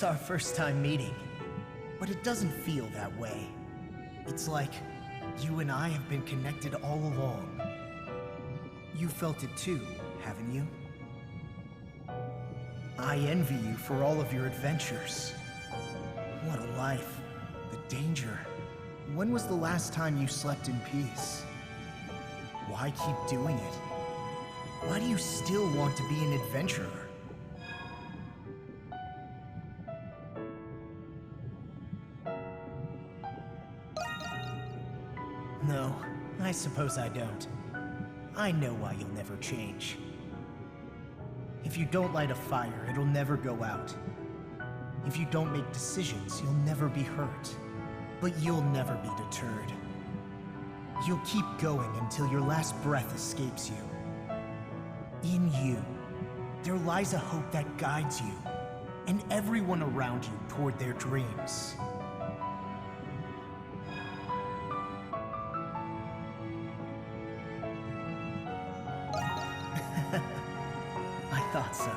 It's our first time meeting, but it doesn't feel that way. It's like you and I have been connected all along. You felt it too, haven't you? I envy you for all of your adventures. What a life. The danger. When was the last time you slept in peace? Why keep doing it? Why do you still want to be an adventurer? No, I suppose I don't. I know why you'll never change. If you don't light a fire, it'll never go out. If you don't make decisions, you'll never be hurt. But you'll never be deterred. You'll keep going until your last breath escapes you. In you, there lies a hope that guides you, and everyone around you toward their dreams. I thought so.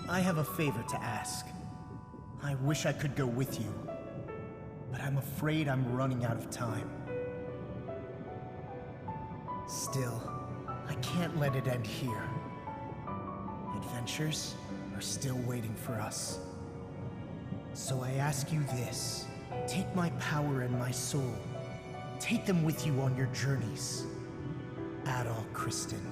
I have a favor to ask. I wish I could go with you, but I'm afraid I'm running out of time. Still, I can't let it end here. Adventures are still waiting for us. So I ask you this. Take my power and my soul. Take them with you on your journeys. Adol Kristen.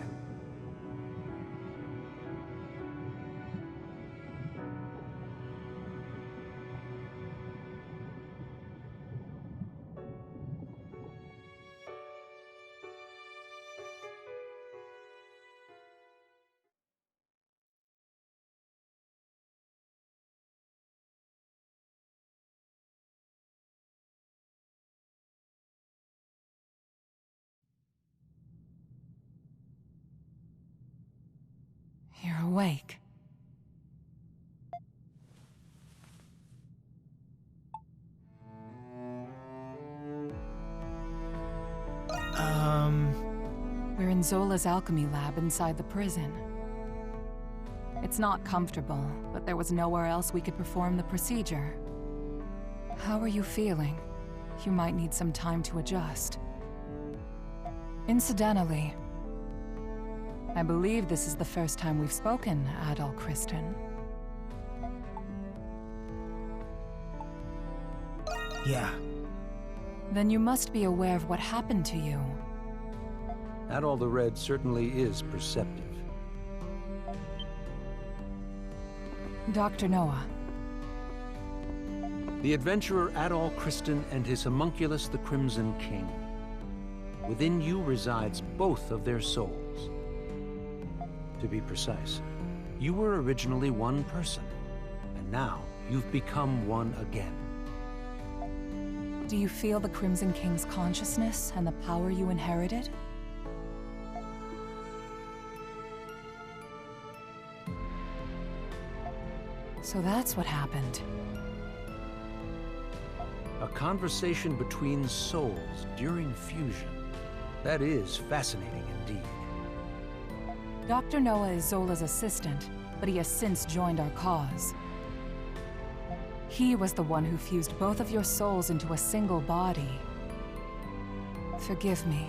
You're awake. We're in Zola's alchemy lab inside the prison. It's not comfortable, but there was nowhere else we could perform the procedure. How are you feeling? You might need some time to adjust. Incidentally, I believe this is the first time we've spoken, Adol Kristen. Yeah. Then you must be aware of what happened to you. Adol the Red certainly is perceptive. Dr. Noah. The adventurer Adol Kristen and his homunculus the Crimson King. Within you resides both of their souls. To be precise, you were originally one person, and now you've become one again. Do you feel the Crimson King's consciousness and the power you inherited? So that's what happened. A conversation between souls during fusion. That is fascinating indeed. Dr. Noah is Zola's assistant, but he has since joined our cause. He was the one who fused both of your souls into a single body. Forgive me,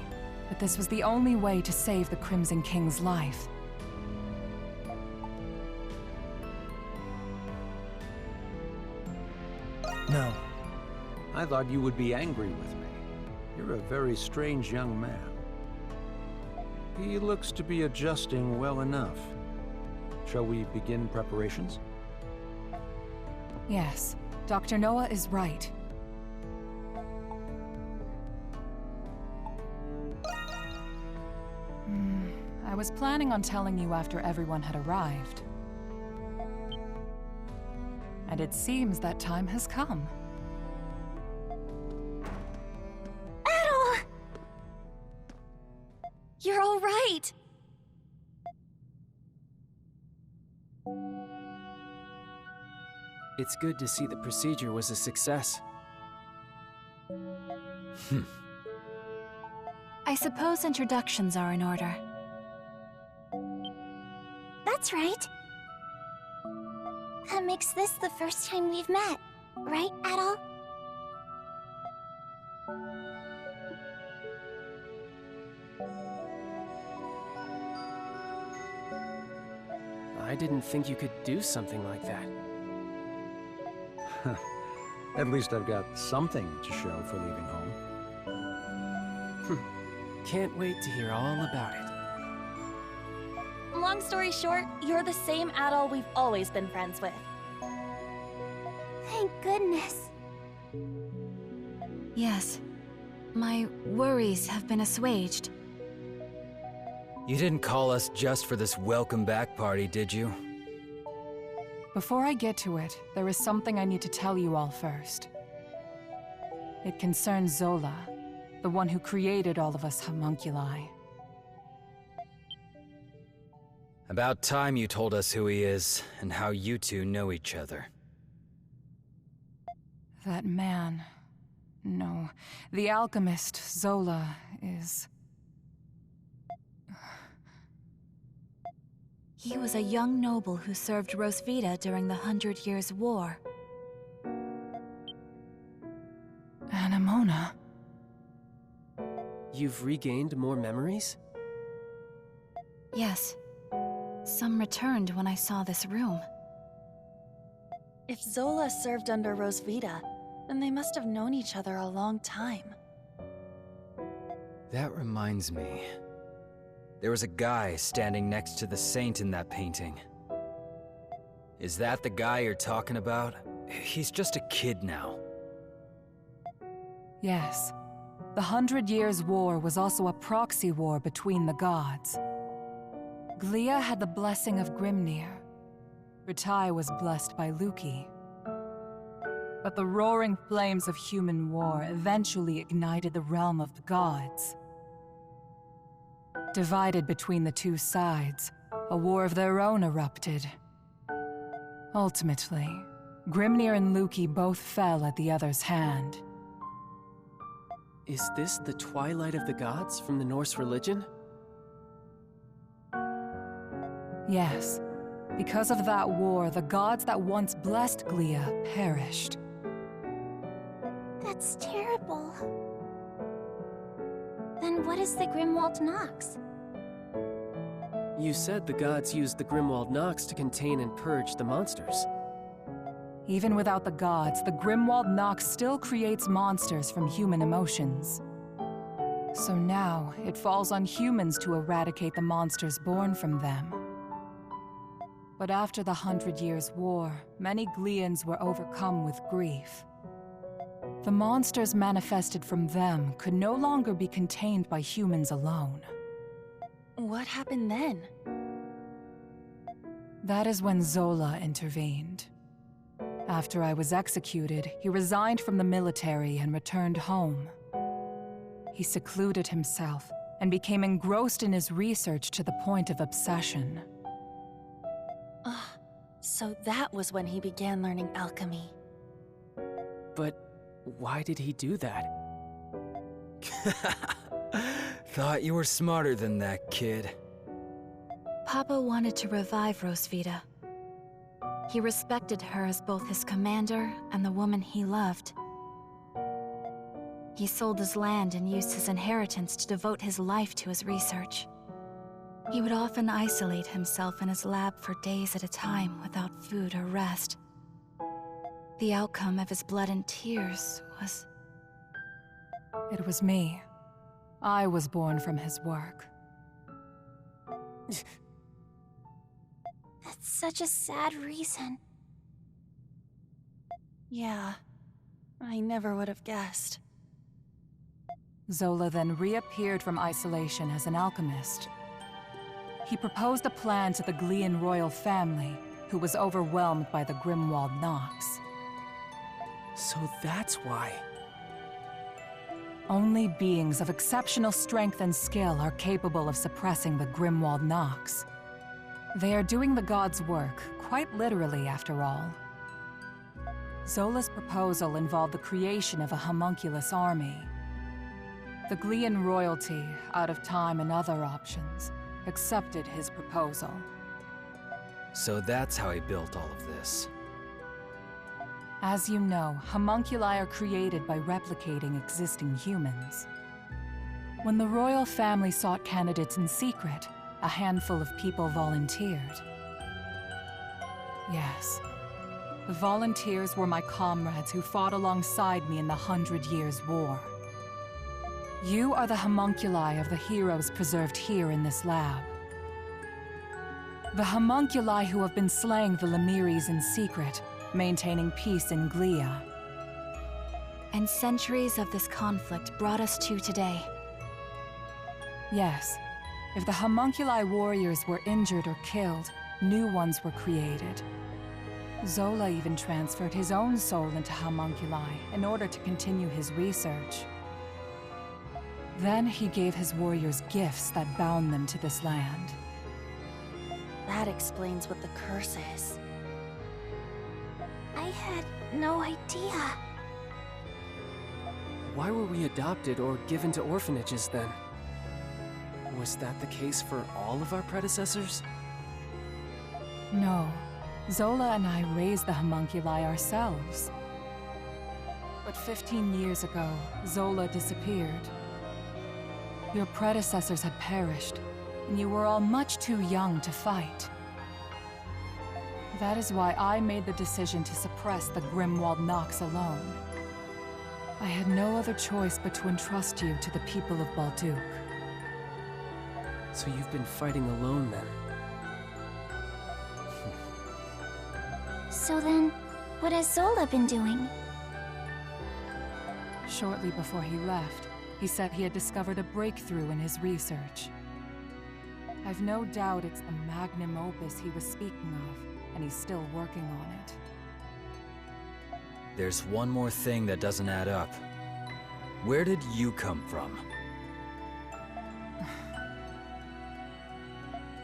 but this was the only way to save the Crimson King's life. No. I thought you would be angry with me. You're a very strange young man. He looks to be adjusting well enough. Shall we begin preparations? Yes, Dr. Noah is right. I was planning on telling you after everyone had arrived. And it seems that time has come. Adol! You're all right! It's good to see the procedure was a success. I suppose introductions are in order. That's right. That makes this the first time we've met, right, Adol? I didn't think you could do something like that. At least I've got something to show for leaving home. Can't wait to hear all about it. Long story short, you're the same Adol we've always been friends with. Thank goodness. Yes. My worries have been assuaged. You didn't call us just for this welcome back party, did you? Before I get to it, there is something I need to tell you all first. It concerns Zola, the one who created all of us homunculi. About time you told us who he is, and how you two know each other. That man... No, the alchemist, Zola, is... He was a young noble who served Rosvita during the 100 Years' War. Anemona. You've regained more memories? Yes. Some returned when I saw this room. If Zola served under Rosvita, then they must have known each other a long time. That reminds me. There was a guy standing next to the saint in that painting. Is that the guy you're talking about? He's just a kid now. Yes. The 100 Years' War was also a proxy war between the gods. Glia had the blessing of Grimnir. Ritai was blessed by Luki. But the roaring flames of human war eventually ignited the realm of the gods. Divided between the two sides, a war of their own erupted. Ultimately, Grimnir and Luki both fell at the other's hand. Is this the Twilight of the Gods from the Norse religion? Yes. Because of that war, the gods that once blessed Glia perished. That's terrible. Then what is the Grimwald Nox? You said the gods used the Grimwald Nox to contain and purge the monsters. Even without the gods, the Grimwald Nox still creates monsters from human emotions. So now, it falls on humans to eradicate the monsters born from them. But after the 100 Years' War, many Glians were overcome with grief. The monsters manifested from them could no longer be contained by humans alone. What happened then? That is when Zola intervened. After I was executed, he resigned from the military and returned home. He secluded himself and became engrossed in his research to the point of obsession. So that was when he began learning alchemy. But why did he do that? Thought you were smarter than that, kid. Papa wanted to revive Rosvita. He respected her as both his commander and the woman he loved. He sold his land and used his inheritance to devote his life to his research. He would often isolate himself in his lab for days at a time without food or rest. The outcome of his blood and tears was... It was me. I was born from his work. That's such a sad reason. Yeah, I never would have guessed. Zola then reappeared from isolation as an alchemist. He proposed a plan to the Glian royal family, who was overwhelmed by the Grimwald Nox. So that's why. Only beings of exceptional strength and skill are capable of suppressing the Grimwald Nox. They are doing the gods' work, quite literally after all. Zola's proposal involved the creation of a homunculus army. The Glian royalty, out of time and other options, accepted his proposal. So that's how he built all of this. As you know, homunculi are created by replicating existing humans. When the royal family sought candidates in secret, a handful of people volunteered. Yes, the volunteers were my comrades who fought alongside me in the 100 Years' War. You are the homunculi of the heroes preserved here in this lab. The homunculi who have been slaying the Lemiris in secret, maintaining peace in Glia. And centuries of this conflict brought us to today. Yes, if the homunculi warriors were injured or killed, new ones were created. Zola even transferred his own soul into homunculi in order to continue his research. Then he gave his warriors gifts that bound them to this land. That explains what the curse is. I had no idea. Why were we adopted or given to orphanages then? Was that the case for all of our predecessors? No, Zola and I raised the homunculi ourselves. But 15 years ago, Zola disappeared. Your predecessors had perished, and you were all much too young to fight. That is why I made the decision to suppress the Grimwald Nox alone. I had no other choice but to entrust you to the people of Balduc. So you've been fighting alone then? So then, what has Zola been doing? Shortly before he left, he said he had discovered a breakthrough in his research. I've no doubt it's the magnum opus he was speaking of, and he's still working on it. There's one more thing that doesn't add up. Where did you come from?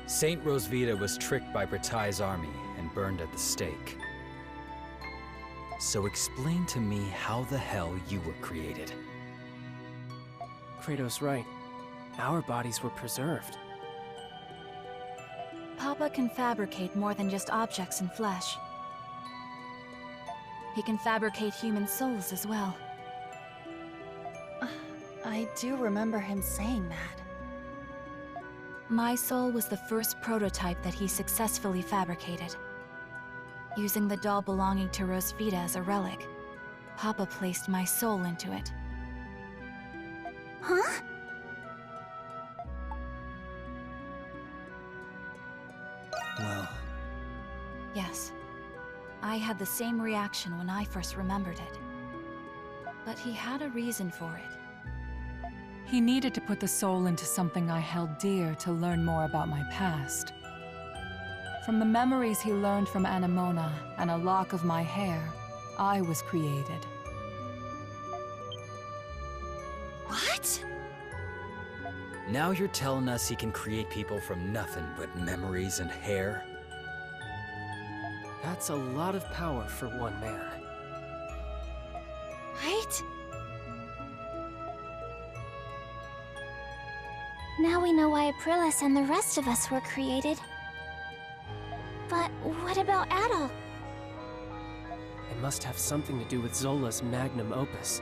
Saint Rosvita was tricked by Bretai's army and burned at the stake. So explain to me how the hell you were created. Kratos' right. Our bodies were preserved. Papa can fabricate more than just objects and flesh. He can fabricate human souls as well. I do remember him saying that. My soul was the first prototype that he successfully fabricated. Using the doll belonging to Rosvita as a relic, Papa placed my soul into it. Huh? Well, Yes. I had the same reaction when I first remembered it. But he had a reason for it. He needed to put the soul into something I held dear to learn more about my past. From the memories he learned from Anemona and a lock of my hair, I was created. What? Now you're telling us he can create people from nothing but memories and hair? That's a lot of power for one man. Right? Now we know why Aprilis and the rest of us were created. But what about Adol? It must have something to do with Zola's magnum opus.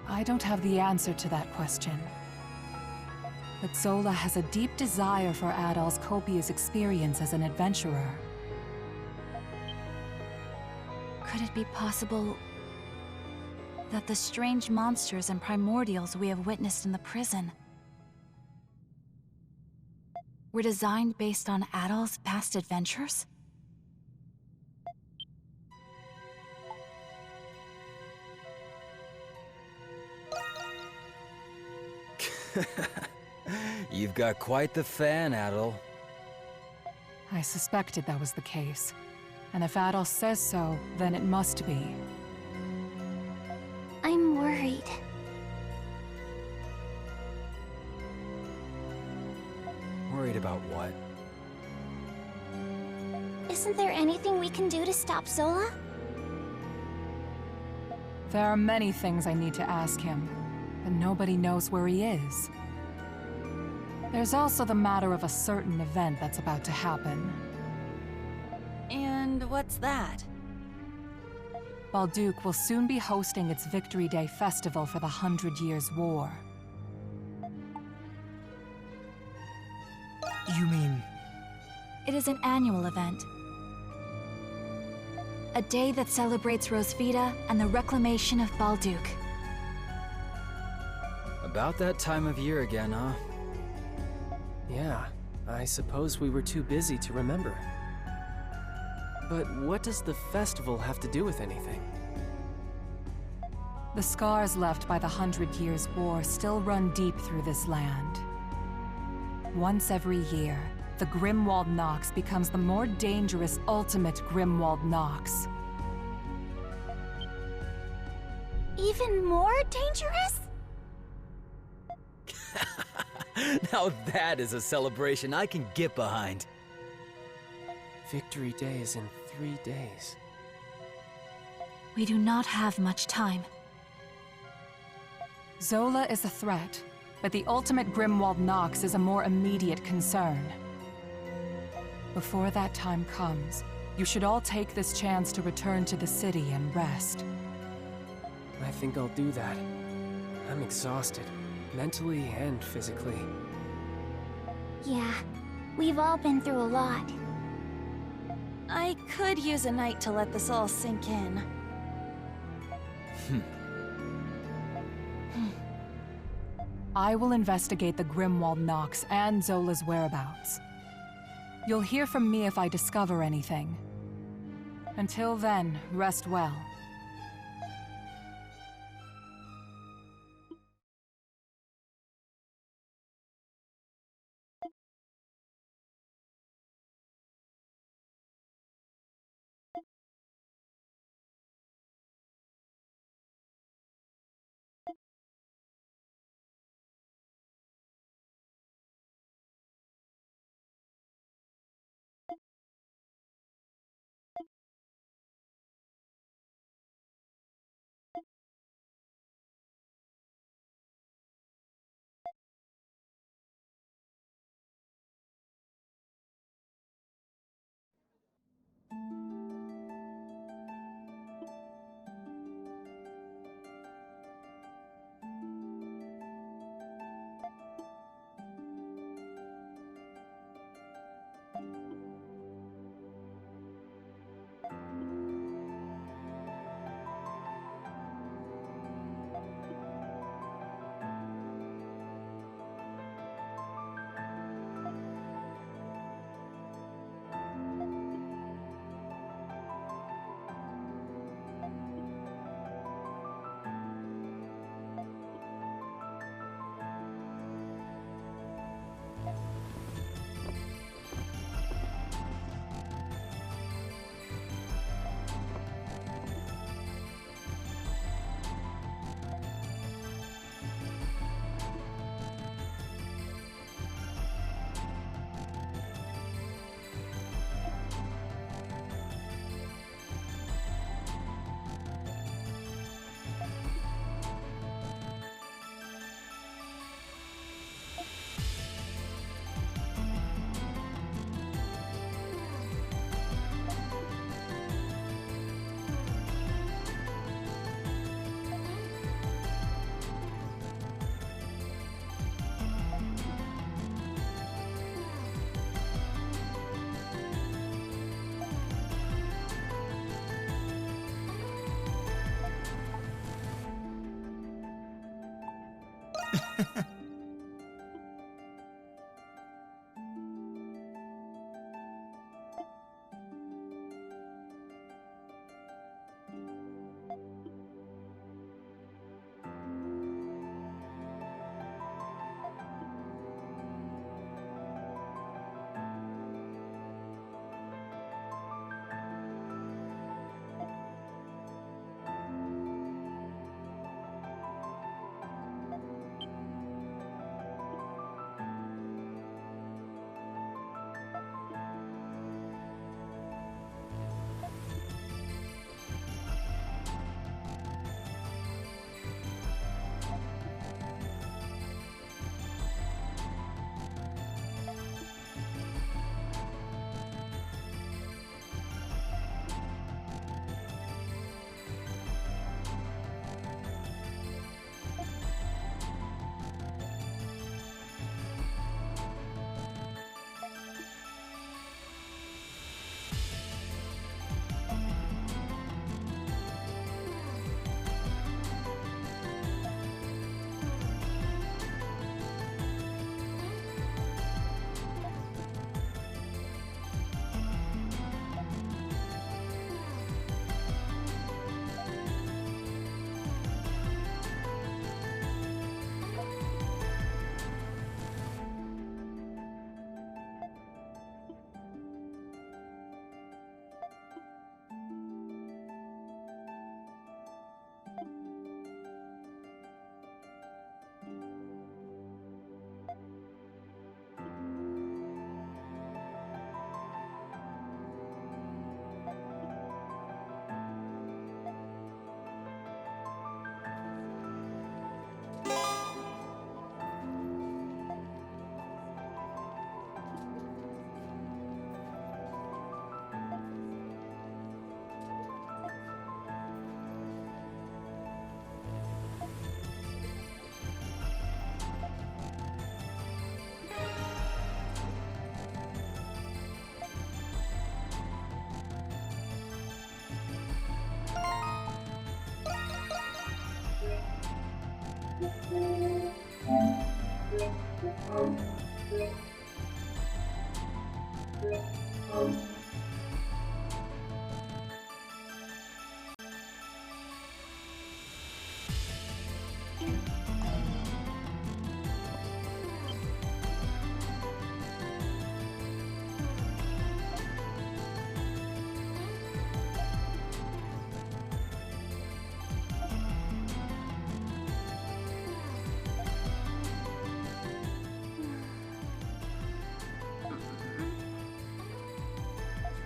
I don't have the answer to that question. But Zola has a deep desire for Adol's copious experience as an adventurer. Could it be possible that the strange monsters and primordials we have witnessed in the prison were designed based on Adol's past adventures? You've got quite the fan, Adol. I suspected that was the case. And if Adol says so, then it must be. I'm worried. Worried about what? Isn't there anything we can do to stop Zola? There are many things I need to ask him, but nobody knows where he is. There's also the matter of a certain event that's about to happen. And what's that? Balduque will soon be hosting its Victory Day festival for the 100 Years' War. You mean... It is an annual event. A day that celebrates Rosvita and the reclamation of Balduque. About that time of year again, huh? Yeah, I suppose we were too busy to remember. But what does the festival have to do with anything? The scars left by the 100 Years' War still run deep through this land. Once every year, the Grimwald Nox becomes the more dangerous ultimate Grimwald Nox. Even more dangerous? Now that is a celebration I can get behind. Victory Day is in 3 days. We do not have much time. Zola is a threat, but the ultimate Grimwald Nox is a more immediate concern. Before that time comes, you should all take this chance to return to the city and rest. I think I'll do that. I'm exhausted, mentally and physically. Yeah, we've all been through a lot. I could use a night to let this all sink in. I will investigate the Grimwald Nox and Zola's whereabouts. You'll hear from me if I discover anything. Until then, rest well.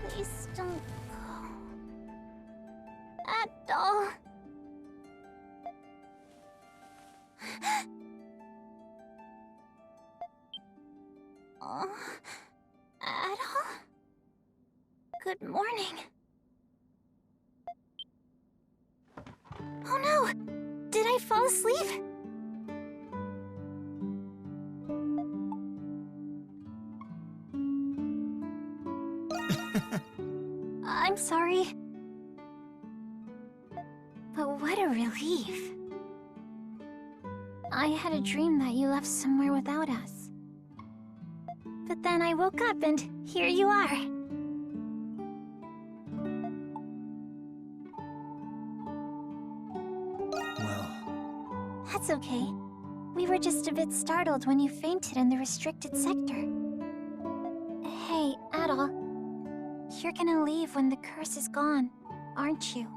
Please don't go. At all. At all? Good morning. Oh no! Did I fall asleep? I'm sorry. But what a relief. I had a dream that you left somewhere without us. But then I woke up and here you are. Well, That's okay. We were just a bit startled when you fainted in the restricted sector. Hey, Adol. You're gonna leave when the curse is gone, aren't you?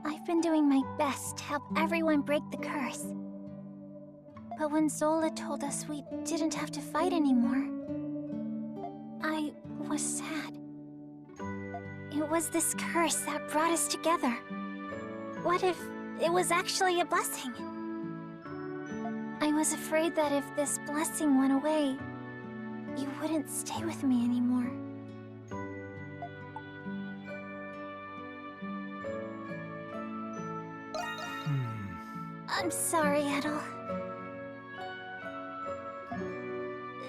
I've been doing my best to help everyone break the curse. But when Zola told us we didn't have to fight anymore, I was sad. It was this curse that brought us together. What if it was actually a blessing? I was afraid that if this blessing went away, you wouldn't stay with me anymore. I'm sorry, Edel.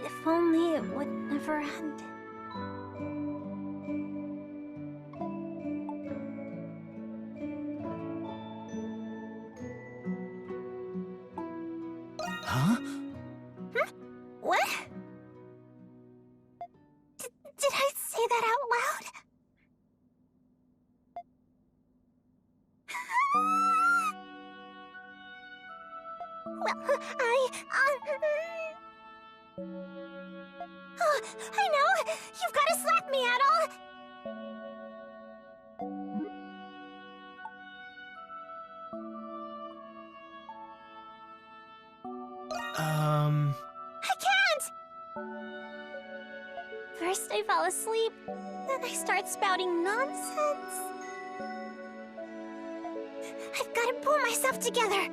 If only it would never end. huh? What? Did I say that out loud? Well, Oh, I know! You've got to slap me, Adol! I can't! First I fall asleep, then I start spouting nonsense. I've got to pull myself together.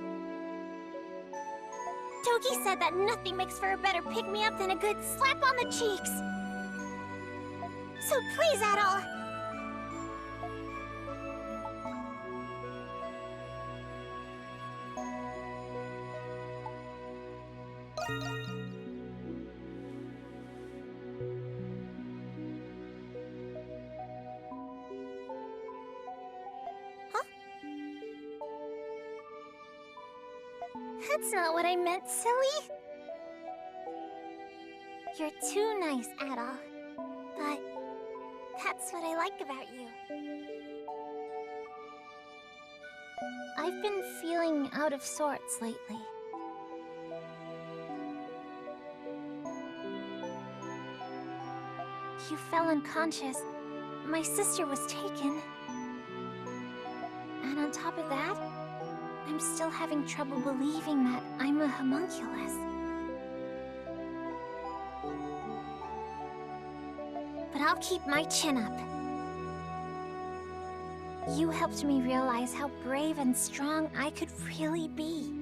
Toki said that nothing makes for a better pick-me-up than a good slap on the cheeks. So please, Adol. Huh? That's not what I meant, silly. You're too nice, Adol. But that's what I like about you. I've been feeling out of sorts lately. You fell unconscious. My sister was taken. And on top of that, I'm still having trouble believing that I'm a homunculus. But I'll keep my chin up. You helped me realize how brave and strong I could really be.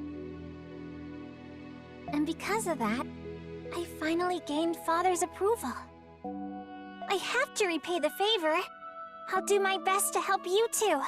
And because of that, I finally gained Father's approval. I have to repay the favor. I'll do my best to help you too.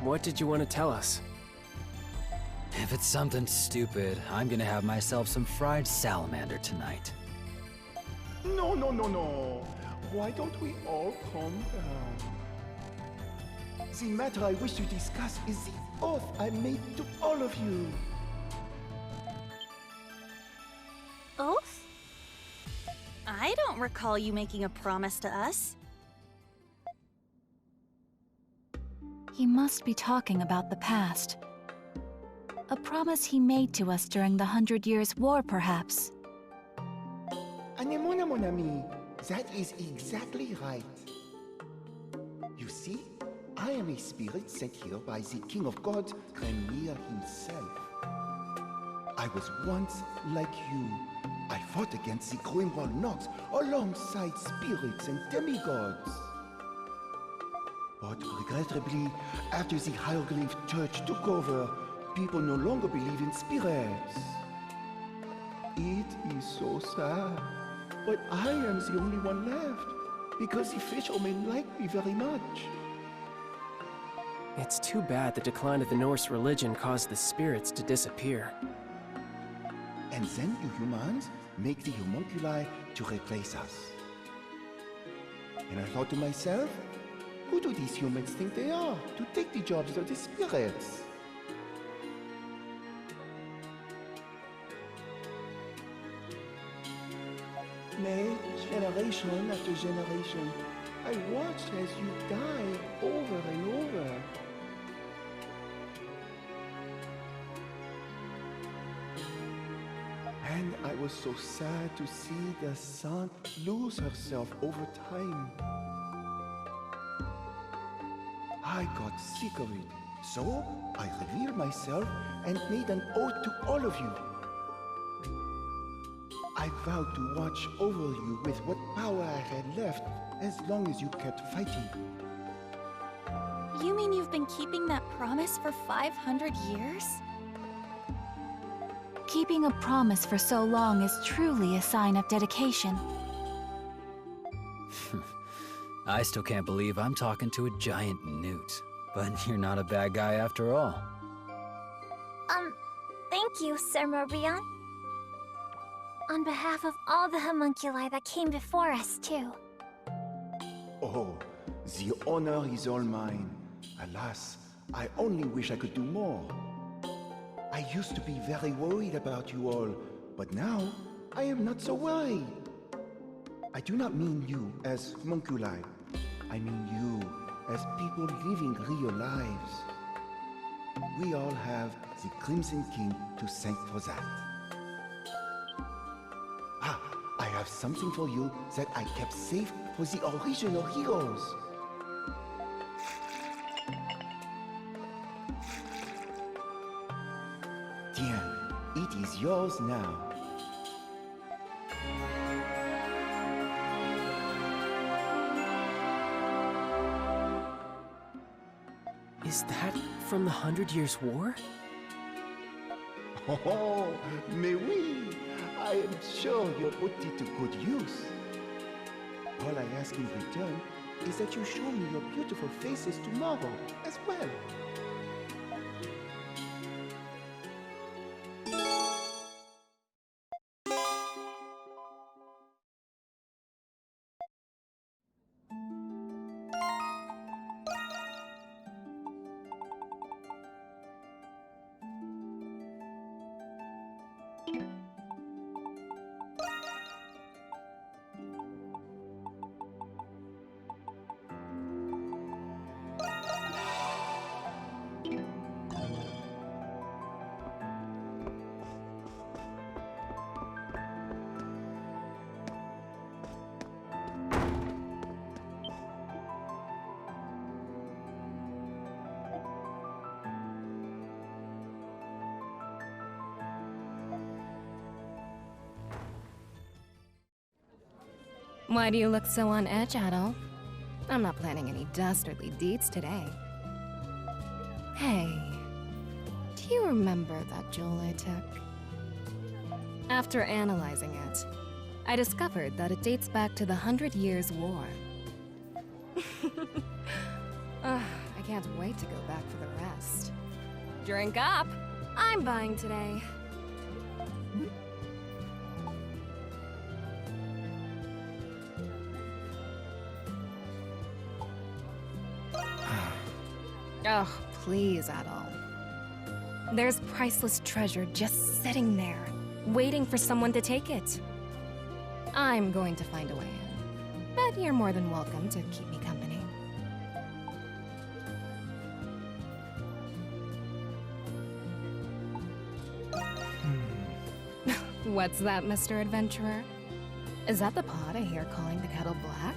What did you want to tell us? If it's something stupid, I'm gonna have myself some fried salamander tonight. No, no, no, no. Why don't we all calm down? The matter I wish to discuss is the oath I made to all of you. Oath? I don't recall you making a promise to us. He must be talking about the past. A promise he made to us during the 100 Years' War, perhaps. Anemona, mon ami. That is exactly right. You see, I am a spirit sent here by the King of Gods, Kremir himself. I was once like you. I fought against the Monstrum Nox alongside spirits and demigods. But regrettably, after the Hieroglyph Church took over, people no longer believe in spirits. It is so sad. But I am the only one left, because the fishermen like me very much. It's too bad the decline of the Norse religion caused the spirits to disappear. And then you humans make the homunculi to replace us. And I thought to myself, who do these humans think they are to take the jobs of the spirits? Nay, generation after generation, I watched as you die over and over. And I was so sad to see the saint lose herself over time. I got sick of it, so I revealed myself and made an oath to all of you. I vowed to watch over you with what power I had left, as long as you kept fighting. You mean you've been keeping that promise for 500 years? Keeping a promise for so long is truly a sign of dedication. I still can't believe I'm talking to a giant newt. But you're not a bad guy after all. Thank you, Sir Morion. On behalf of all the homunculi that came before us, too. Oh, the honor is all mine. Alas, I only wish I could do more. I used to be very worried about you all, but now I am not so worried. I do not mean you as homunculi. I mean you as people living real lives. We all have the Crimson King to thank for that. I have something for you that I kept safe for the original heroes. Tiens, it is yours now. Is that from the 100 Years' War? Oh, mais oui! I am sure you'll put it to good use. All I ask in return is that you show me your beautiful faces tomorrow as well. Why do you look so on edge, Adol? I'm not planning any dastardly deeds today. Hey, do you remember that jewel I took? After analyzing it, I discovered that it dates back to the 100 Years' War. I can't wait to go back for the rest. Drink up! I'm buying today. Oh, please, Adol. There's priceless treasure just sitting there, waiting for someone to take it. I'm going to find a way in, but you're more than welcome to keep me company. What's that, Mr. Adventurer? Is that the pot I hear calling the kettle black?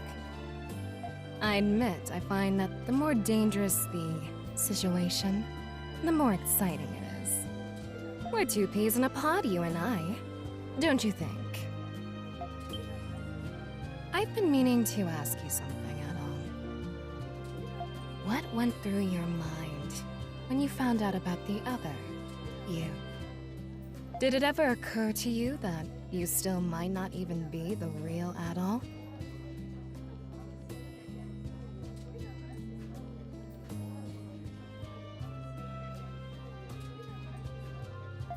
I admit, I find that the more dangerous the situation, the more exciting it is. We're two peas in a pod, you and I. Don't you think? I've been meaning to ask you something, Adol. What went through your mind when you found out about the other you? Did it ever occur to you that you still might not even be the real Adol?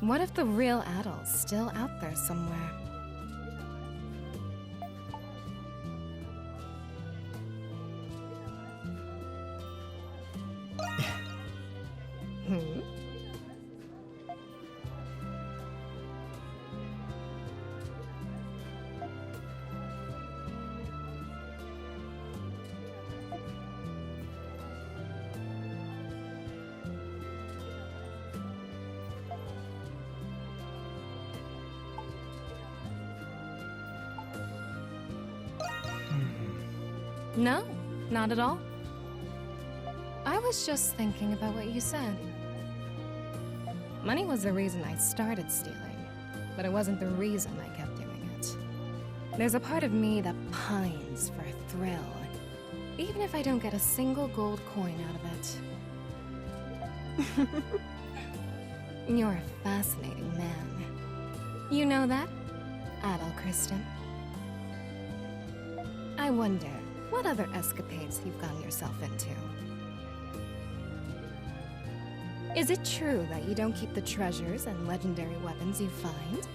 What if the real Adol's still out there somewhere? Hmm? No, not at all. I was just thinking about what you said. Money was the reason I started stealing, but it wasn't the reason I kept doing it. There's a part of me that pines for a thrill, even if I don't get a single gold coin out of it. You're a fascinating man. You know that, Adol Kristen? I wonder what other escapades you've gotten yourself into. Is it true that you don't keep the treasures and legendary weapons you find?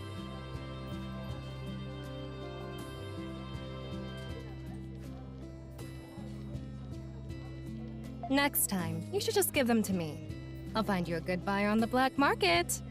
Next time, you should just give them to me. I'll find you a good buyer on the black market.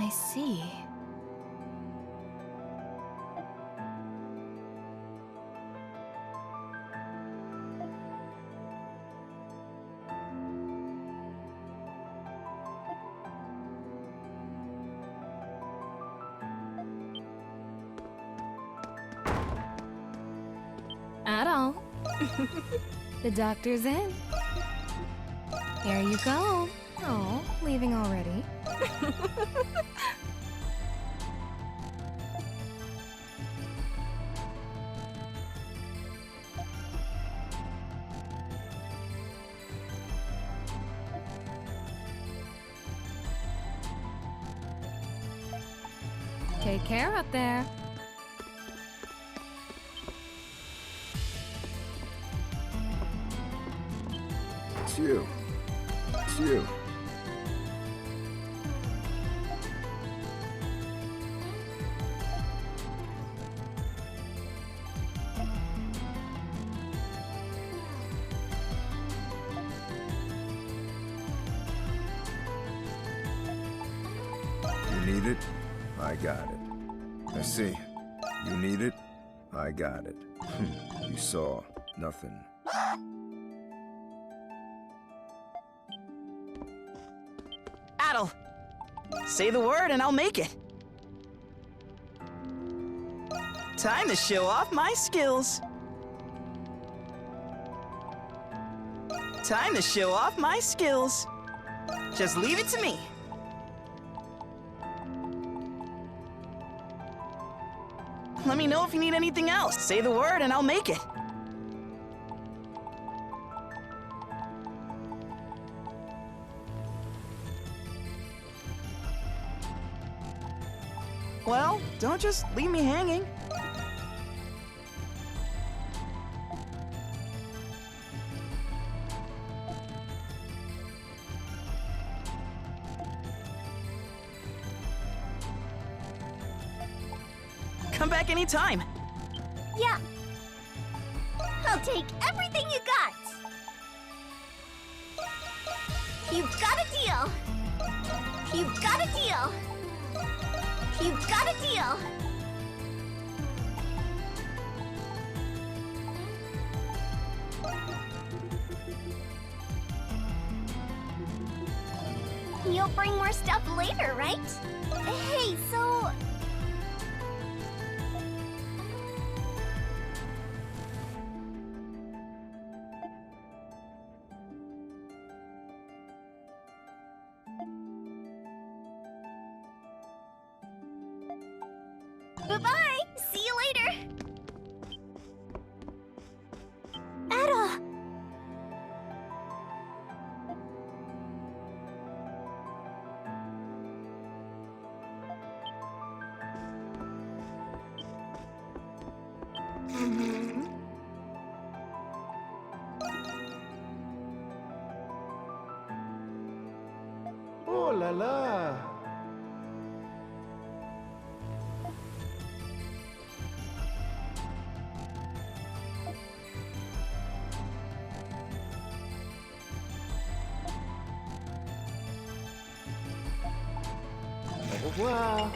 I see. At all. The doctor's in. Here you go. Oh, leaving already? Take care up there. It's you. It's you. You need it? I got it. I see. You need it? I got it. You saw nothing. Adel! Say the word and I'll make it. Time to show off my skills. Time to show off my skills. Just leave it to me. Let me know if you need anything else. Say the word and I'll make it. Well, don't just leave me hanging. Come back anytime. Yeah. I'll take everything you got. You've got a deal. You've got a deal. You've got a deal. You'll bring more stuff later, right? Hey, so... Bye-bye! See you later! Adel! Oh la la! Au revoir.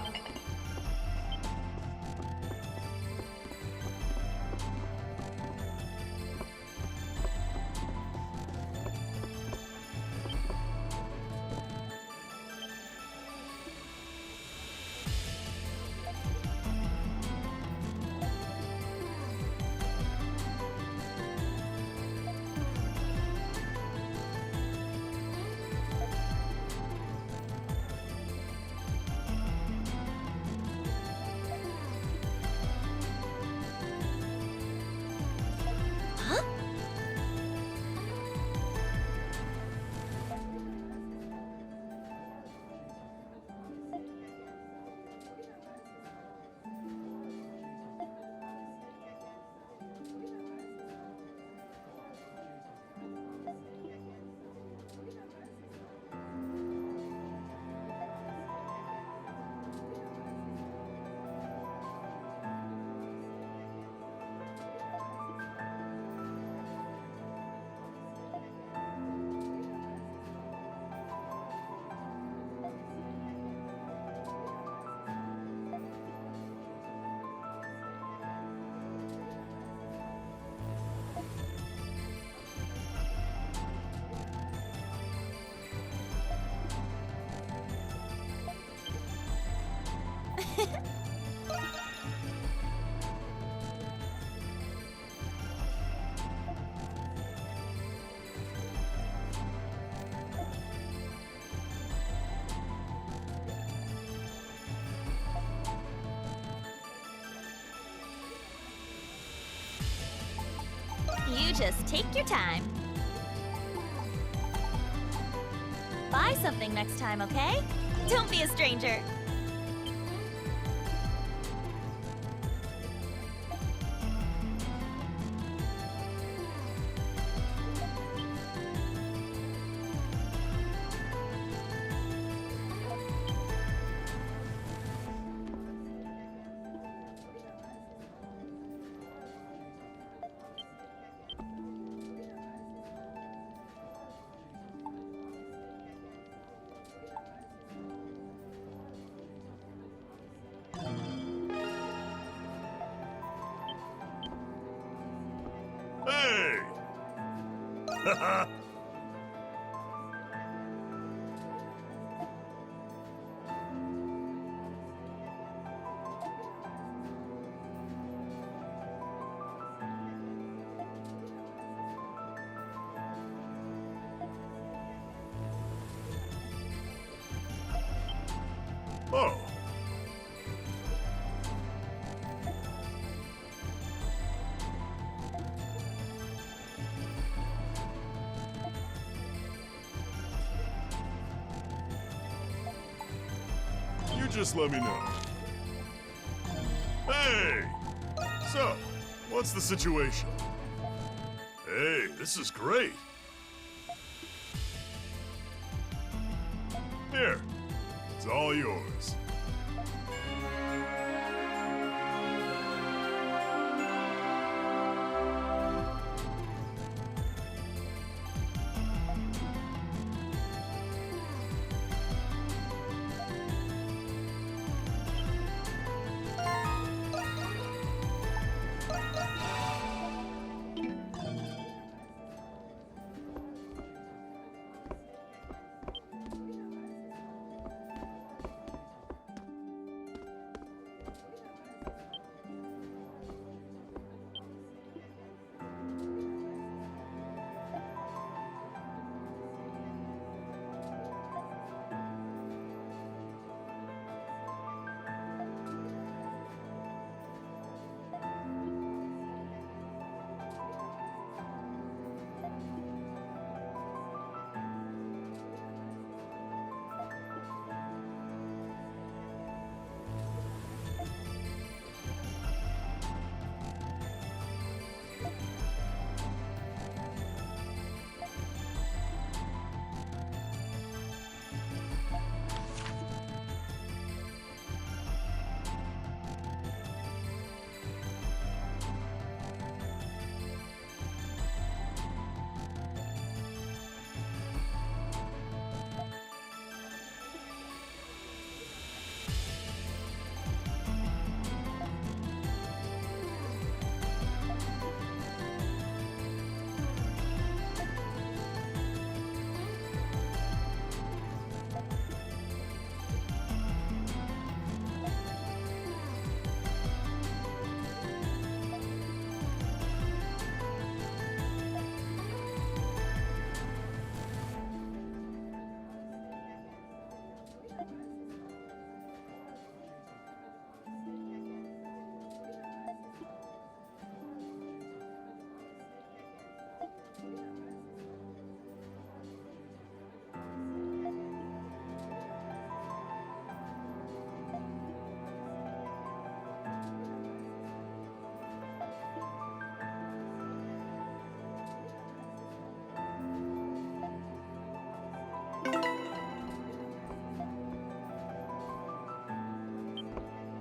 You just take your time. Buy something next time, okay? Don't be a stranger. Hey! Haha! Oh. You just let me know. Hey! So, what's the situation? Hey, this is great. Here, it's all yours.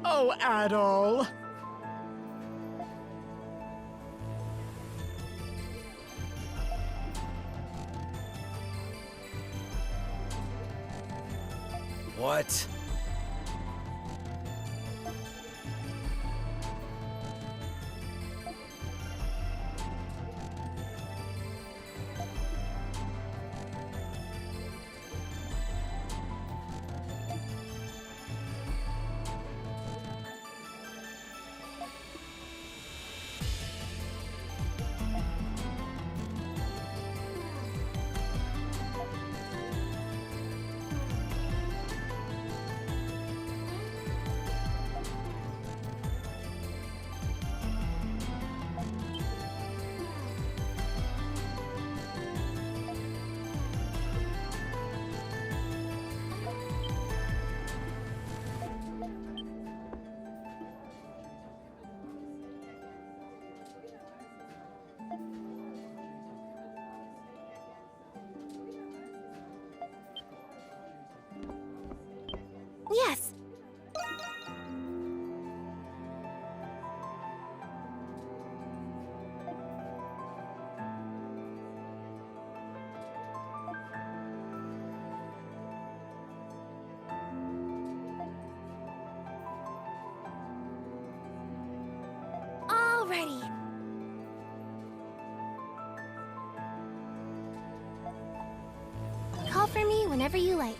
Oh, Adol! What? already! Call for me whenever you like.